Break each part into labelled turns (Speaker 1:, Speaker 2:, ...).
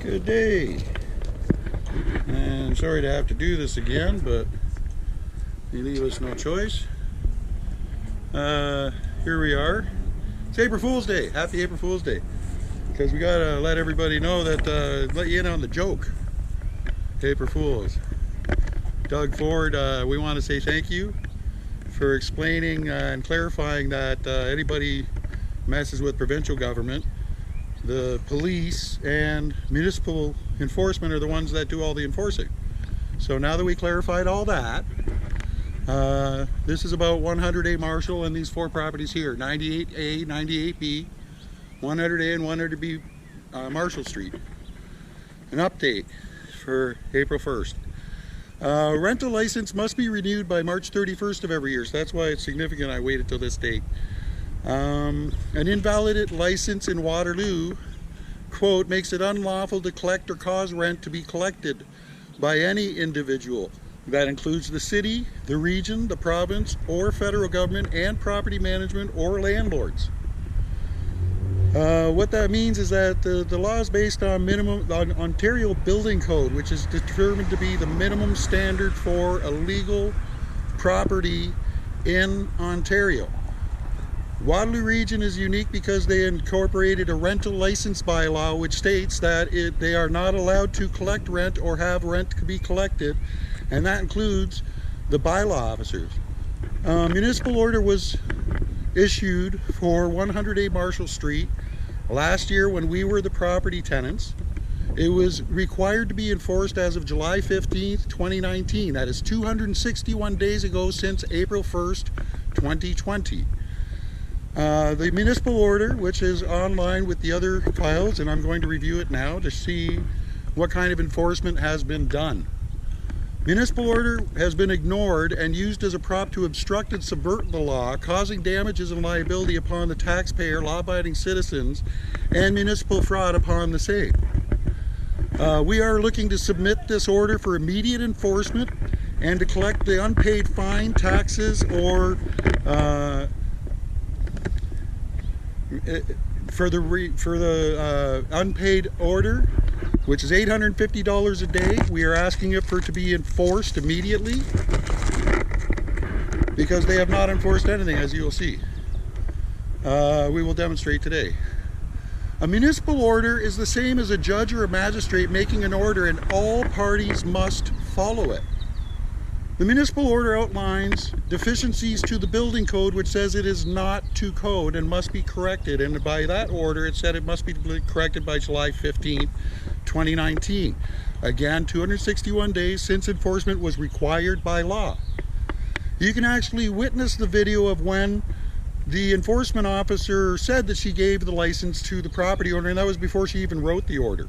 Speaker 1: Good day. And I'm sorry to have to do this again, but they leave us no choice. Here we are. It's April Fool's Day. Happy April Fool's Day. Because we gotta let everybody know that, let you in on the joke. April Fools. Doug Ford, we want to say thank you for explaining and clarifying that anybody messes with provincial government, the police and municipal enforcement are the ones that do all the enforcing. So now that we clarified all that, this is about 100A Marshall and these four properties here, 98A, 98B, 100A and 100B Marshall Street. An update for April 1st. Rental license must be renewed by March 31st of every year, so that's why it's significant I waited till this date. An invalid license in Waterloo, quote, makes it unlawful to collect or cause rent to be collected by any individual. That includes the city, the region, the province, or federal government and property management or landlords. What that means is that the law is based on Ontario Building Code, which is determined to be the minimum standard for illegal property in Ontario. Waterloo region is unique because they incorporated a rental license bylaw which states that they are not allowed to collect rent or have rent to be collected, and that includes the bylaw officers. Municipal order was issued for 100A Marshall Street last year when we were the property tenants. It was required to be enforced as of July 15th, 2019. That is 261 days ago since April 1st, 2020. The municipal order, which is online with the other files, and I'm going to review it now to see what kind of enforcement has been done. Municipal order has been ignored and used as a prop to obstruct and subvert the law, causing damages and liability upon the taxpayer, law-abiding citizens, and municipal fraud upon the same. We are looking to submit this order for immediate enforcement and to collect the unpaid fine, taxes, or for the unpaid order, which is $850 a day. We are asking it for it to be enforced immediately because they have not enforced anything, as you will see. We will demonstrate today. A municipal order is the same as a judge or a magistrate making an order, and all parties must follow it. The municipal order outlines deficiencies to the building code, which says it is not to code and must be corrected, and by that order it said it must be corrected by July 15th, 2019. Again, 261 days since enforcement was required by law. You can actually witness the video of when the enforcement officer said that she gave the license to the property owner, and that was before she even wrote the order.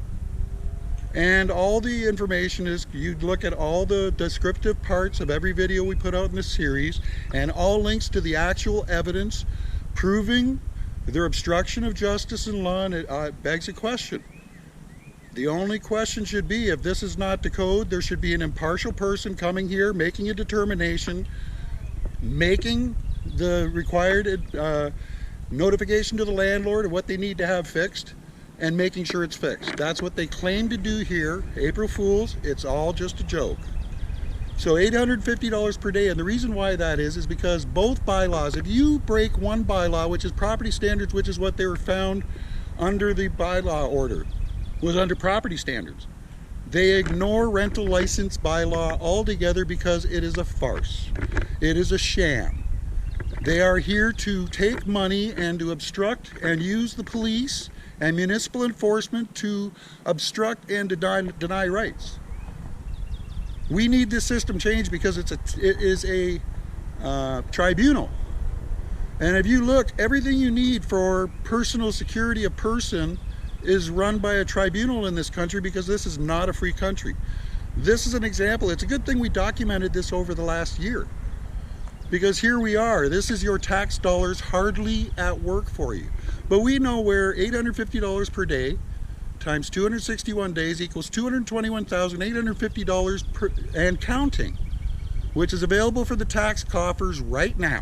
Speaker 1: And all the information is, you look at all the descriptive parts of every video we put out in this series, and all links to the actual evidence proving their obstruction of justice and law, and it begs a question. The only question should be, if this is not the code, there should be an impartial person coming here, making a determination, making the required notification to the landlord of what they need to have fixed, and making sure it's fixed. That's what they claim to do here. April Fools, it's all just a joke. So $850 per day, and the reason why that is because both bylaws, if you break one bylaw, which is property standards, which is what they were found under the bylaw order, was under property standards, they ignore rental license bylaw altogether because it is a farce. It is a sham. They are here to take money and to obstruct and use the police and municipal enforcement to obstruct and deny rights. We need this system changed because it is a tribunal. And if you look, everything you need for personal security of person is run by a tribunal in this country, because this is not a free country. This is an example. It's a good thing we documented this over the last year, because here we are. This is your tax dollars hardly at work for you. But we know where $850 per day times 261 days equals $221,850 and counting, which is available for the tax coffers right now.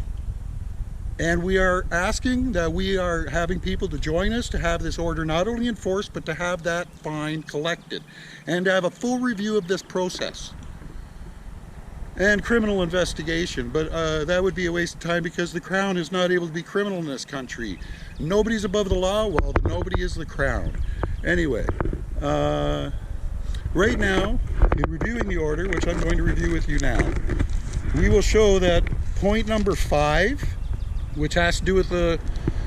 Speaker 1: And we are asking that we are having people to join us to have this order not only enforced, but to have that fine collected and to have a full review of this process and criminal investigation. But that would be a waste of time because the Crown is not able to be criminal in this country. Nobody's above the law. Well, nobody is the Crown. Anyway, right now, in reviewing the order, which I'm going to review with you now, we will show that point number 5, which has to do with the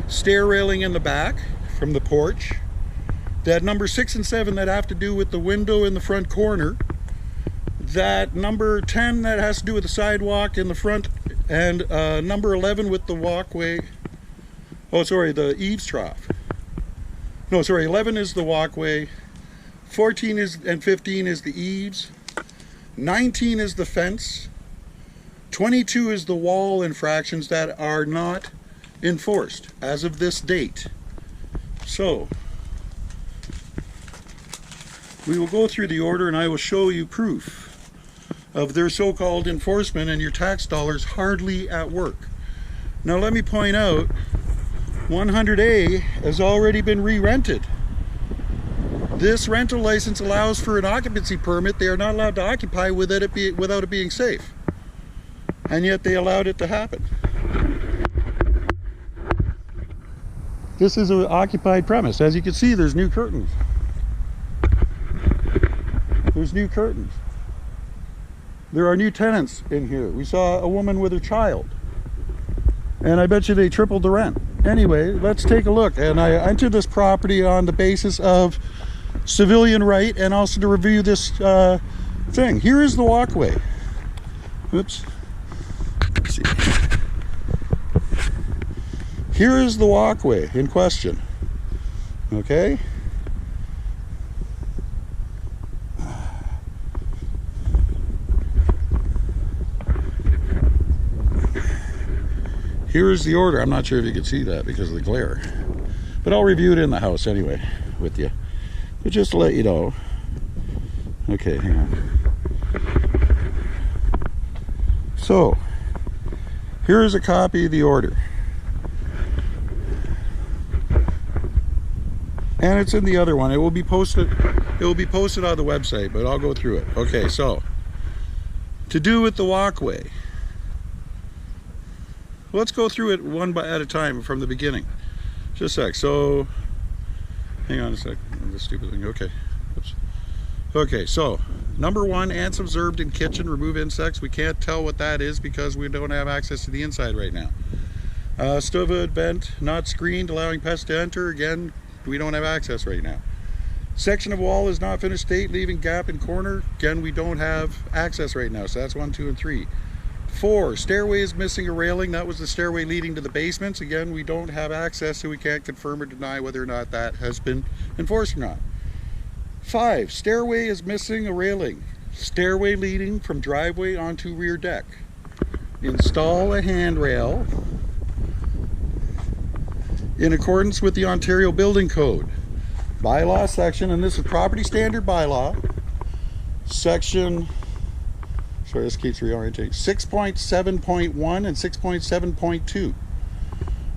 Speaker 1: stair railing in the back from the porch, that number 6 and 7 that have to do with the window in the front corner, that number 10 that has to do with the sidewalk in the front, and number 11 with the walkway, the eaves trough. No, sorry, 11 is the walkway, 14 is and 15 is the eaves, 19 is the fence, 22 is the wall infractions that are not enforced as of this date. So, we will go through the order and I will show you proof of their so-called enforcement and your tax dollars hardly at work. Now let me point out, 100A has already been re-rented. This rental license allows for an occupancy permit. They are not allowed to occupy without it being safe. And yet they allowed it to happen. This is an occupied premise. As you can see, there's new curtains. There's new curtains. There are new tenants in here. We saw a woman with her child. And I bet you they tripled the rent. Anyway, let's take a look. And I entered this property on the basis of civilian right and also to review this thing. Here is the walkway. Oops. Let's see. Here is the walkway in question. Okay? Here is the order. I'm not sure if you can see that because of the glare. But I'll review it in the house anyway with you. But just to let you know. Okay, hang on. So, here is a copy of the order. And it's in the other one. It will be posted on the website, but I'll go through it. Okay, so to do with the walkway. Let's go through it one at a time from the beginning. Just a sec. So, hang on a sec. This stupid thing. Okay. Oops. Okay, so number 1, ants observed in kitchen, remove insects. We can't tell what that is because we don't have access to the inside right now. Stove hood vent not screened, allowing pests to enter. Again, we don't have access right now. Section of wall is not finished state, leaving gap in corner. Again, we don't have access right now. So that's 1, 2, and 3. 4, stairway is missing a railing. That was the stairway leading to the basements. Again, we don't have access, so we can't confirm or deny whether or not that has been enforced or not. 5, stairway is missing a railing. Stairway leading from driveway onto rear deck. Install a handrail in accordance with the Ontario Building Code. Bylaw section, and this is property standard bylaw. Section, sorry, this keeps reorienting. 6.7.1 and 6.7.2.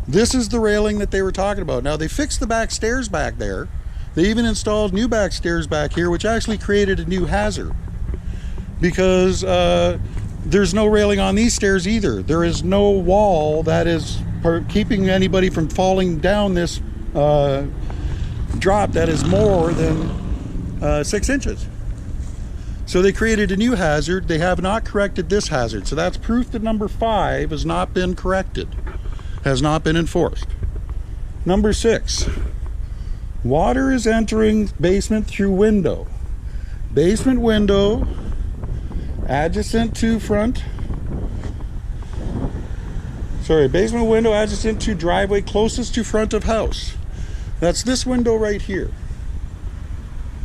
Speaker 1: This is the railing that they were talking about. Now, they fixed the back stairs back there. They even installed new back stairs back here, which actually created a new hazard. Because there's no railing on these stairs either. There is no wall that is keeping anybody from falling down this drop that is more than 6 inches. So they created a new hazard. They have not corrected this hazard. So that's proof that number 5 has not been corrected, has not been enforced. Number 6, water is entering basement through window. Basement window adjacent to front. Sorry, basement window adjacent to driveway closest to front of house. That's this window right here.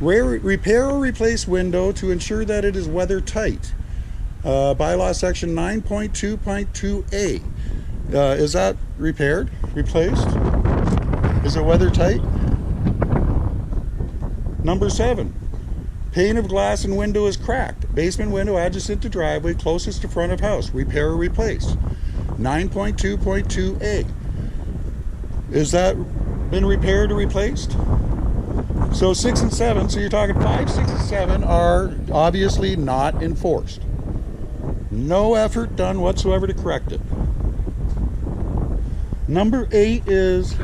Speaker 1: Repair or replace window to ensure that it is weather tight. Bylaw section 9.2.2a. Is that repaired? Replaced? Is it weather tight? Number 7. Pane of glass and window is cracked. Basement window adjacent to driveway closest to front of house. Repair or replace. 9.2.2a. Is that been repaired or replaced? So 6 and 7, so you're talking 5, 6, and 7 are obviously not enforced. No effort done whatsoever to correct it. Number 8 is,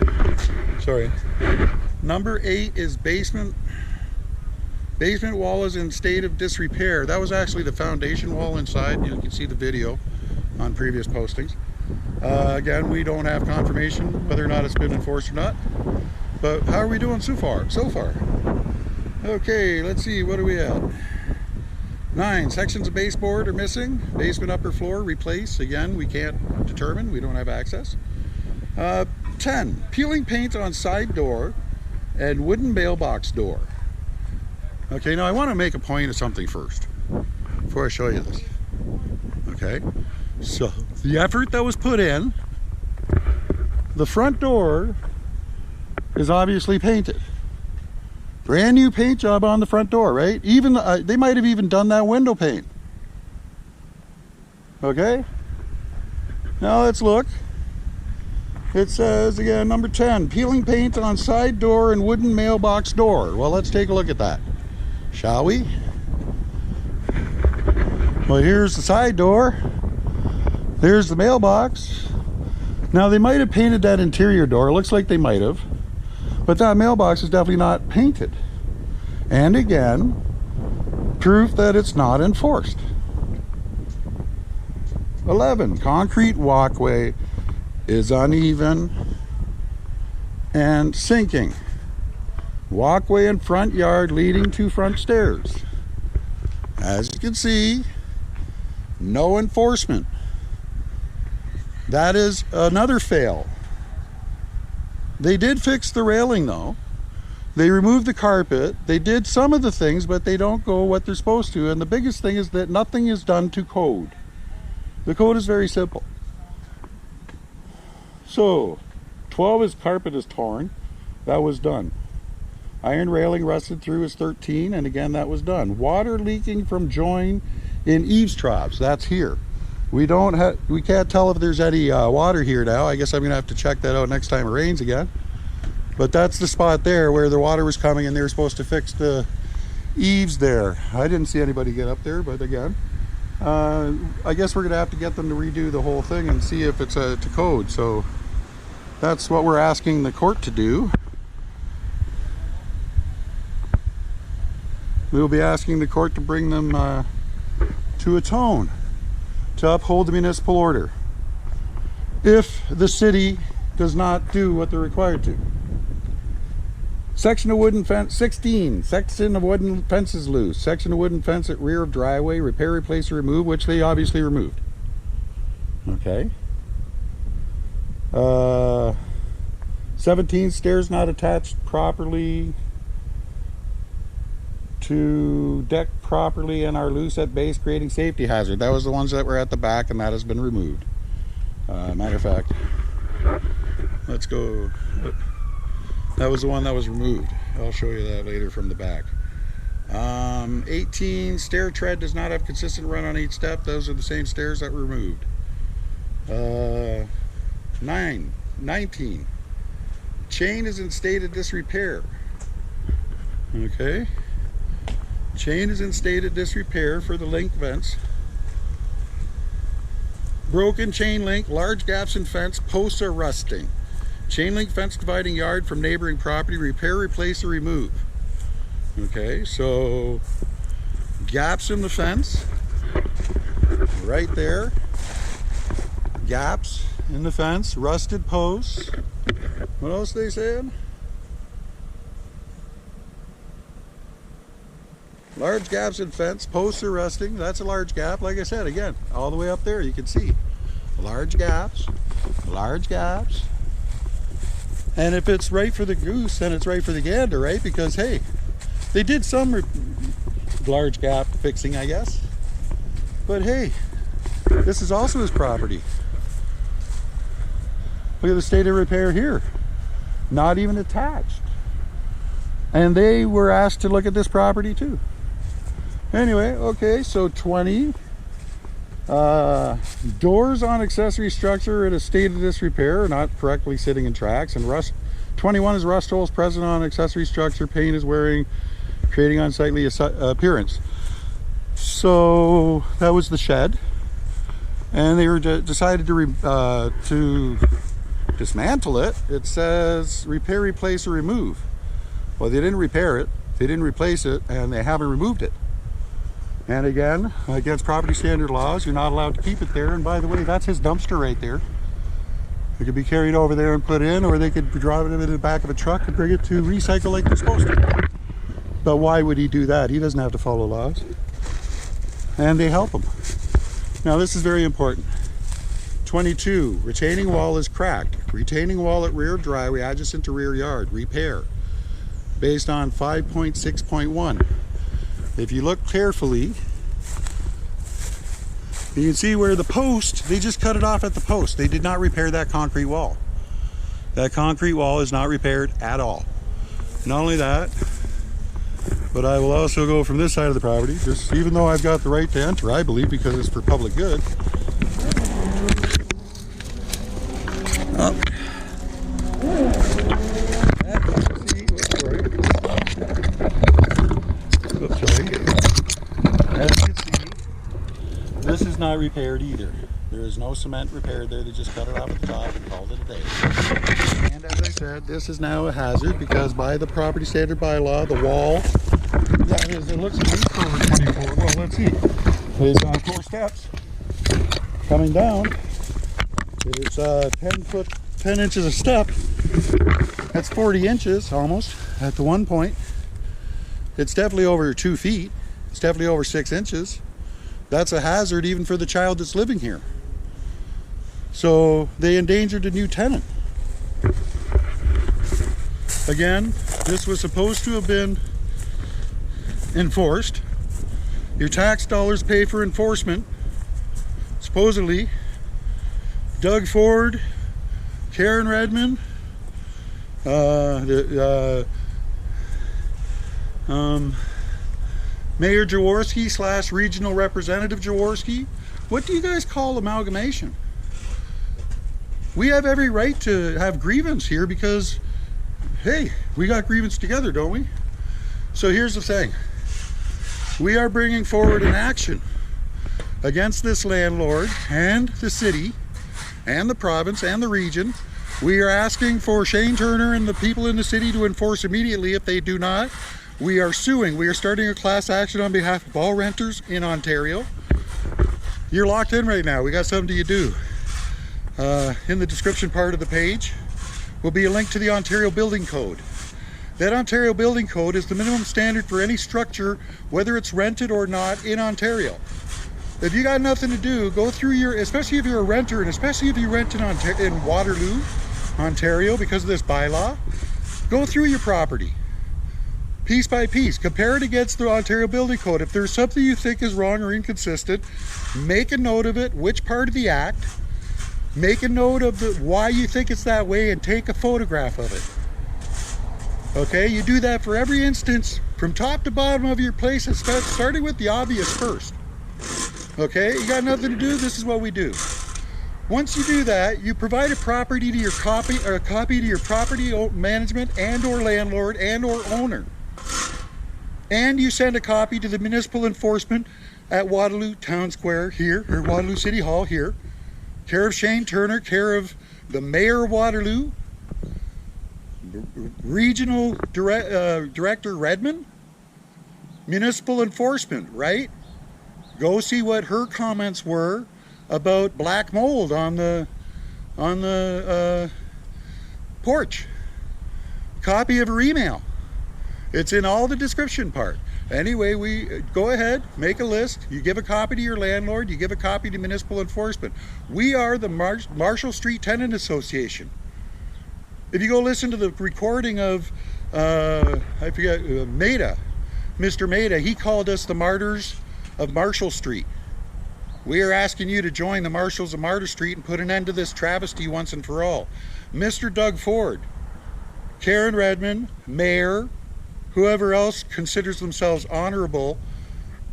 Speaker 1: number 8 is basement wall is in state of disrepair. That was actually the foundation wall inside. You can see the video on previous postings. Again, we don't have confirmation whether or not it's been enforced or not. But how are we doing so far? Okay, let's see, what are we at? 9, sections of baseboard are missing. Basement upper floor, replace. Again, we can't determine, we don't have access. 10, peeling paint on side door and wooden mailbox door. Okay, now I want to make a point of something first, before I show you this. Okay, so the effort that was put in, the front door is obviously painted. Brand new paint job on the front door, right? Even they might have even done that window paint. Okay, now let's look. It says again, number 10, peeling paint on side door and wooden mailbox door. Well, let's take a look at that, shall we? Well, here's the side door, there's the mailbox. Now they might have painted that interior door, it looks like they might have, but that mailbox is definitely not painted. And again, proof that it's not enforced. 11, concrete walkway is uneven and sinking. Walkway in front yard leading to front stairs. As you can see, no enforcement. That is another fail. They did fix the railing though. They removed the carpet. They did some of the things, but they don't go what they're supposed to. And the biggest thing is that nothing is done to code. The code is very simple. So, 12 is carpet is torn. That was done. Iron railing rusted through is 13, and again that was done. Water leaking from join in eaves troughs. That's here. We can't tell if there's any water here now. I guess I'm gonna have to check that out next time it rains again. But that's the spot there where the water was coming and they were supposed to fix the eaves there. I didn't see anybody get up there, but again, I guess we're gonna have to get them to redo the whole thing and see if it's to code. So that's what we're asking the court to do. We'll be asking the court to bring them to atone, to uphold the municipal order, if the city does not do what they're required to. Section of wooden fence, 16, section of wooden fence is loose. Section of wooden fence at rear of driveway, repair, replace, or remove, which they obviously removed. Okay. 17, stairs not attached properly to deck properly and are loose at base, creating safety hazard. That was the ones that were at the back, and that has been removed. Matter of fact, let's go. That was the one that was removed. I'll show you that later from the back. 18, stair tread does not have consistent run on each step. Those are the same stairs that were removed. 19, chain is in state of disrepair. Okay. Chain is in state of disrepair for the link vents. Broken chain link, large gaps in fence, posts are rusting. Chain link fence dividing yard from neighboring property, repair, replace, or remove. Okay, so gaps in the fence, right there. Gaps in the fence, rusted posts. What else they saying? Large gaps in fence, posts are rusting. That's a large gap. Like I said, again, all the way up there, you can see large gaps, large gaps. And if it's right for the goose, then it's right for the gander, right? Because, hey, they did some large gap fixing, I guess. But, hey, this is also his property. Look at the state of repair here. Not even attached. And they were asked to look at this property, too. Anyway, okay, so 20, Doors on accessory structure in a state of disrepair, not correctly sitting in tracks. And rust. 21 is rust holes present on accessory structure. Paint is wearing, creating unsightly appearance. So that was the shed, and they were decided to dismantle it. It says repair, replace, or remove. Well, they didn't repair it, they didn't replace it, and they haven't removed it. And again, against property standard laws, you're not allowed to keep it there. And by the way, that's his dumpster right there. It could be carried over there and put in, or they could drive it in the back of a truck and bring it to recycle like they're supposed to. But why would he do that? He doesn't have to follow laws. And they help him. Now this is very important. 22, retaining wall is cracked. Retaining wall at rear driveway adjacent to rear yard. Repair. Based on 5.6.1. If you look carefully, you can see where the post, they just cut it off at the post. They did not repair that concrete wall. That concrete wall is not repaired at all. Not only that, but I will also go from this side of the property, just even though I've got the right to enter, I believe, because it's for public good. As you can see, this is not repaired either. There is no cement repaired there. They just cut it off at the top and called it a day. And as I said, this is now a hazard because by the property standard bylaw, the wall, that is, it looks like it's over 24. Well, let's see. It's on 4 steps coming down. It's 10 inches a step. That's 40 inches almost at the one point. It's definitely over 2 feet. It's definitely over 6 inches. That's a hazard even for the child that's living here. So they endangered a new tenant. Again, this was supposed to have been enforced. Your tax dollars pay for enforcement. Supposedly, Doug Ford, Karen Redmond, Mayor Jaworsky / Regional Representative Jaworsky. What do you guys call amalgamation? We have every right to have grievance here because, hey, we got grievance together, don't we? So here's the thing. We are bringing forward an action against this landlord and the city and the province and the region. We are asking for Shane Turner and the people in the city to enforce immediately. If they do not, we are suing. We are starting a class action on behalf of all renters in Ontario. You're locked in right now. We got something to do. In the description part of the page will be a link to the Ontario Building Code. That Ontario Building Code is the minimum standard for any structure, whether it's rented or not, in Ontario. If you got nothing to do, go through your, especially if you're a renter, and especially if you rent in Waterloo, Ontario, because of this bylaw, go through your property. Piece by piece, compare it against the Ontario Building Code. If there's something you think is wrong or inconsistent, make a note of it, which part of the act, make a note of why you think it's that way, and take a photograph of it. Okay, you do that for every instance, from top to bottom of your place, starting with the obvious first. Okay, you got nothing to do, this is what we do. Once you do that, you provide a copy to your property management and or landlord and or owner. And you send a copy to the Municipal Enforcement at Waterloo Town Square here, or Waterloo City Hall here, care of Shane Turner, care of the Mayor of Waterloo, Regional Director Redmond, Municipal Enforcement, right? Go see what her comments were about black mold on the porch. Copy of her email. It's in all the description part. Anyway, we go ahead, make a list. You give a copy to your landlord. You give a copy to Municipal Enforcement. We are the Marshall Street Tenant Association. If you go listen to the recording of, I forget, Maida, Mr. Maida, he called us the Martyrs of Marshall Street. We are asking you to join the Marshals of Martyr Street and put an end to this travesty once and for all. Mr. Doug Ford, Karen Redmond, Mayor, whoever else considers themselves honorable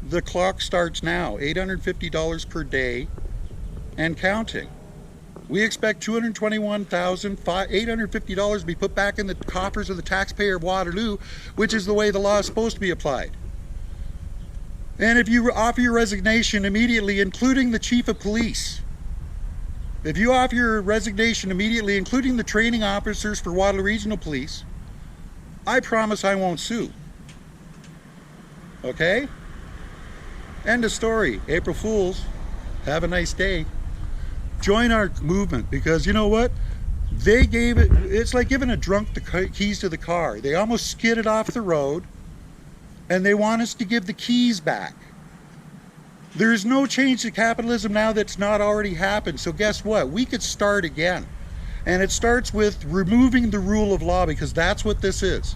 Speaker 1: The clock starts now, $850 per day and counting. We expect $221,850 to be put back in the coffers of the taxpayer of Waterloo, which is the way the law is supposed to be applied. And if you offer your resignation immediately, including the chief of police, if you offer your resignation immediately, including the training officers for Waterloo Regional Police, I promise I won't sue. Okay? End of story. April Fools. Have a nice day. Join our movement, because you know what? They gave it, it's like giving a drunk the keys to the car. They almost skidded off the road, and they want us to give the keys back. There's no change to capitalism now that's not already happened. So guess what? We could start again. And it starts with removing the rule of law, because that's what this is.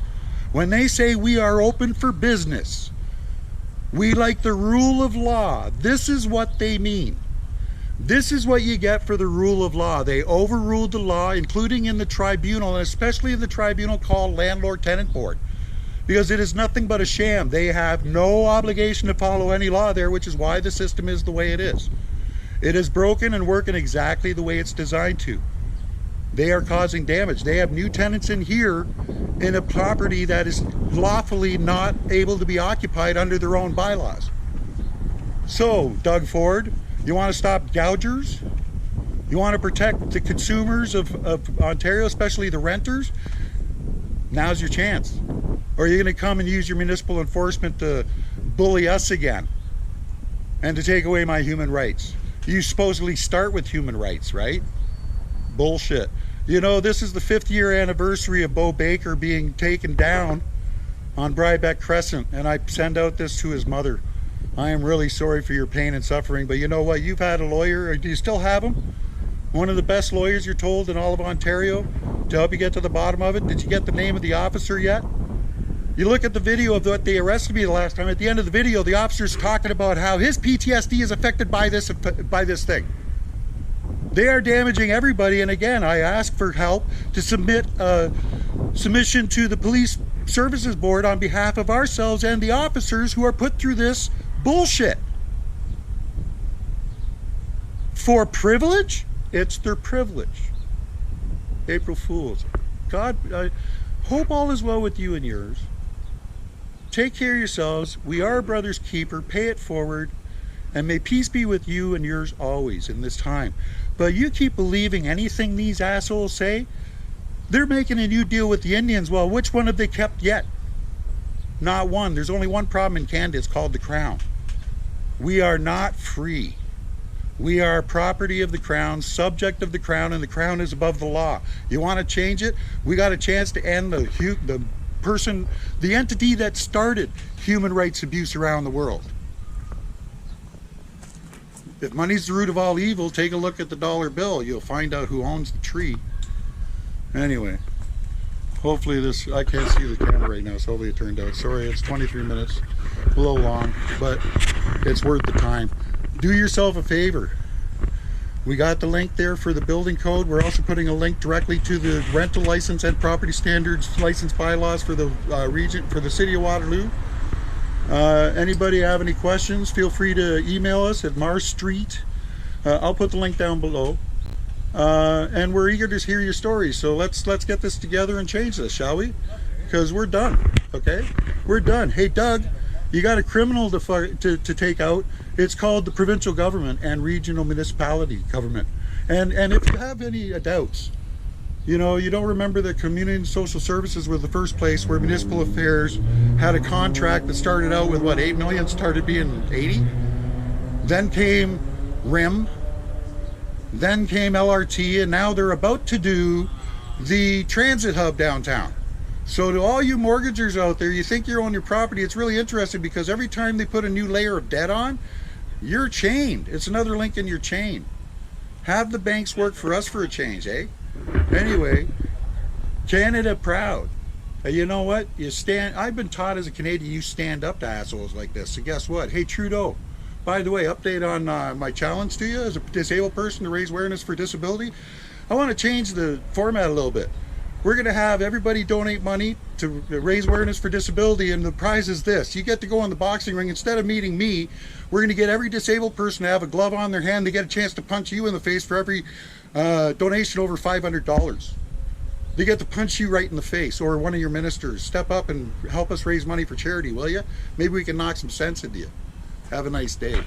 Speaker 1: When they say we are open for business, we like the rule of law, this is what they mean. This is what you get for the rule of law. They overruled the law, including in the tribunal, and especially in the tribunal called Landlord Tenant Board, because it is nothing but a sham. They have no obligation to follow any law there, which is why the system is the way it is. It is broken and working exactly the way it's designed to. They are causing damage. They have new tenants in here in a property that is lawfully not able to be occupied under their own bylaws. So, Doug Ford, you want to stop gougers? You want to protect the consumers of Ontario, especially the renters? Now's your chance. Or are you going to come and use your municipal enforcement to bully us again and to take away my human rights? You supposedly start with human rights, right? Bullshit. You know, this is the 5th year anniversary of Bo Baker being taken down on Brybeck Crescent, and I send out this to his mother. I am really sorry for your pain and suffering, but you know what? You've had a lawyer, or do you still have him? One of the best lawyers, you're told, in all of Ontario to help you get to the bottom of it. Did you get the name of the officer yet? You look at the video of what they arrested me the last time. At the end of the video, the officer's talking about how his PTSD is affected by this thing. They are damaging everybody, and again, I ask for help to submit a submission to the Police Services Board on behalf of ourselves and the officers who are put through this bullshit. For privilege? It's their privilege. April Fools. God, I hope all is well with you and yours. Take care of yourselves. We are a brother's keeper. Pay it forward. And may peace be with you and yours always in this time. But you keep believing anything these assholes say. They're making a new deal with the Indians. Well, which one have they kept yet? Not one. There's only one problem in Canada. It's called the Crown. We are not free. We are property of the Crown, subject of the Crown, and the Crown is above the law. You want to change it? We got a chance to end the entity that started human rights abuse around the world. If money's the root of all evil, take a look at the dollar bill. You'll find out who owns the tree. Anyway, hopefully this, I can't see the camera right now, so hopefully it turned out. Sorry, it's 23 minutes, a little long, but it's worth the time. Do yourself a favor. We got the link there for the building code. We're also putting a link directly to the rental license and property standards license bylaws for the region, for the city of Waterloo. Anybody have any questions, feel free to email us at Mars Street. I'll put the link down below. And we're eager to hear your stories. So let's get this together and change this, shall we? Because we're done. Okay, we're done. Hey, Doug, you got a criminal to take out. It's called the provincial government and regional municipality government. And if you have any doubts, you know, you don't remember that community and social services were the first place where municipal affairs had a contract that started out with what, 8 million, started being 80? Then came RIM, then came LRT, and now they're about to do the transit hub downtown. So to all you mortgagers out there, you think you own your property, it's really interesting because every time they put a new layer of debt on, you're chained. It's another link in your chain. Have the banks work for us for a change, eh? Anyway, Canada proud. You know what? You stand. I've been taught as a Canadian, you stand up to assholes like this. So guess what? Hey, Trudeau, by the way, update on my challenge to you as a disabled person to raise awareness for disability. I want to change the format a little bit. We're going to have everybody donate money to raise awareness for disability, and the prize is this. You get to go in the boxing ring. Instead of meeting me, we're going to get every disabled person to have a glove on their hand. They get a chance to punch you in the face for every donation over $500. They get to punch you right in the face, or one of your ministers. Step up and help us raise money for charity, will you? Maybe we can knock some sense into you. Have a nice day.